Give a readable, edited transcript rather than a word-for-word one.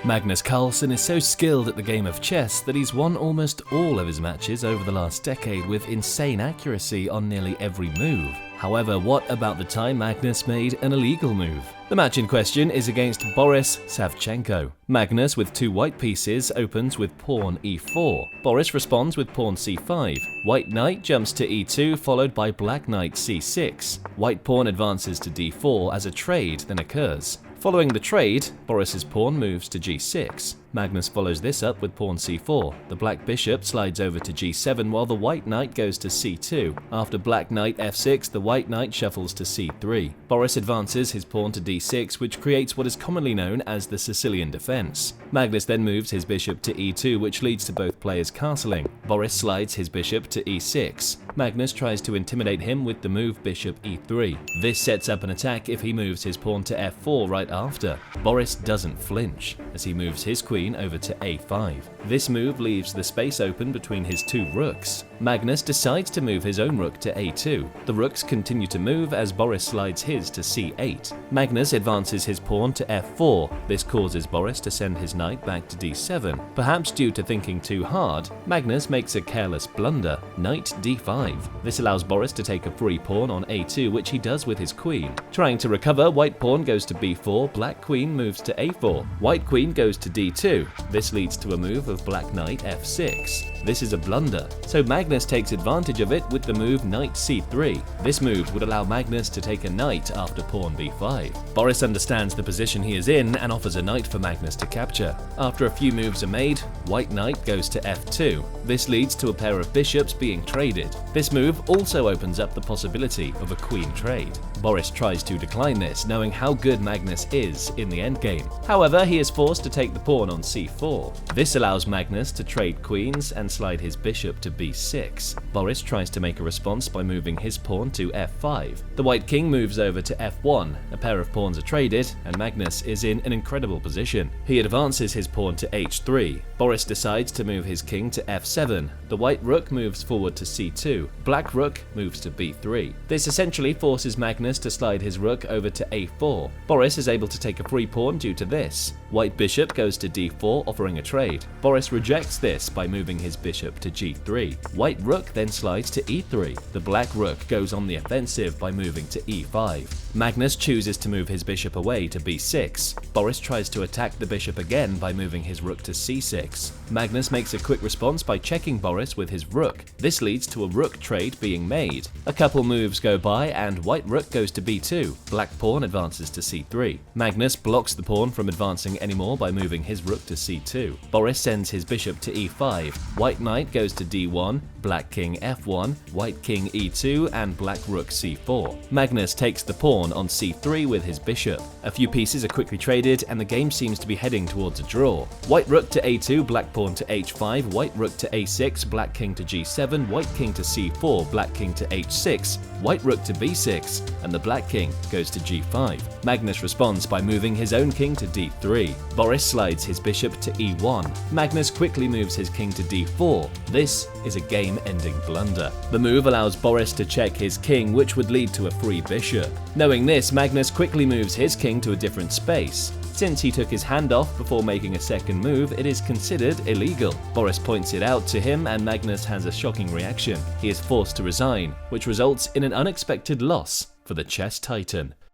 Magnus Carlsen is so skilled at the game of chess that he's won almost all of his matches over the last decade with insane accuracy on nearly every move. However, what about the time Magnus made an illegal move? The match in question is against Boris Savchenko. Magnus, with two white pieces, opens with pawn e4. Boris responds with pawn c5. White knight jumps to e2, followed by black knight c6. White pawn advances to d4 as a trade then occurs. Following the trade, Boris's pawn moves to g6. Magnus follows this up with pawn c4. The black bishop slides over to g7 while the white knight goes to c2. After black knight f6, the white knight shuffles to c3. Boris advances his pawn to d6, which creates what is commonly known as the Sicilian defense. Magnus then moves his bishop to e2, which leads to both players castling. Boris slides his bishop to e6. Magnus tries to intimidate him with the move bishop e3. This sets up an attack if he moves his pawn to f4 right after. Boris doesn't flinch, as he moves his queen over to a5. This move leaves the space open between his two rooks. Magnus decides to move his own rook to a2. The rooks continue to move as Boris slides his to c8. Magnus advances his pawn to f4. This causes Boris to send his knight back to d7. Perhaps due to thinking too hard, Magnus makes a careless blunder, knight d5. This allows Boris to take a free pawn on a2, which he does with his queen. Trying to recover, white pawn goes to b4, black queen moves to a4. White queen goes to d2. This leads to a move of black knight f6. This is a blunder, so Magnus takes advantage of it with the move knight c3. This move would allow Magnus to take a knight after pawn b5. Boris understands the position he is in and offers a knight for Magnus to capture. After a few moves are made, white knight goes to f2. This leads to a pair of bishops being traded. This move also opens up the possibility of a queen trade. Boris tries to decline this, knowing how good Magnus is in the endgame. However, he is forced to take the pawn on c4. This allows Magnus to trade queens and slide his bishop to b6. Boris tries to make a response by moving his pawn to f5. The white king moves over to f1. A pair of pawns are traded, and Magnus is in an incredible position. He advances his pawn to h3. Boris decides to move his king to f7. The white rook moves forward to c2. Black rook moves to b3. This essentially forces Magnus to slide his rook over to a4. Boris is able to take a free pawn due to this. White bishop goes to d4, offering a trade. Boris rejects this by moving his bishop to g3. White rook then slides to e3. The black rook goes on the offensive by moving to e5. Magnus chooses to move his bishop away to b6. Boris tries to attack the bishop again by moving his rook to c6. Magnus makes a quick response by checking Boris with his rook. This leads to a rook trade being made. A couple moves go by and white rook goes to b2. Black pawn advances to c3. Magnus blocks the pawn from advancing anymore by moving his rook to c2. Boris sends his bishop to e5. White knight goes to d1, black king f1, white king e2, and black rook c4. Magnus takes the pawn on c3 with his bishop. A few pieces are quickly traded and the game seems to be heading towards a draw. White rook to a2, black pawn to h5, white rook to a6, black king to g7, white king to c4, black king to h6, white rook to b6, and the black king goes to g5. Magnus responds by moving his own king to d3. Boris slides his bishop to e1. Magnus quickly moves his king to d4. This is a game-ending blunder. The move allows Boris to check his king, which would lead to a free bishop. Knowing this, Magnus quickly moves his king to a different space. Since he took his hand off before making a second move, it is considered illegal. Boris points it out to him and Magnus has a shocking reaction. He is forced to resign, which results in an unexpected loss for the chess titan.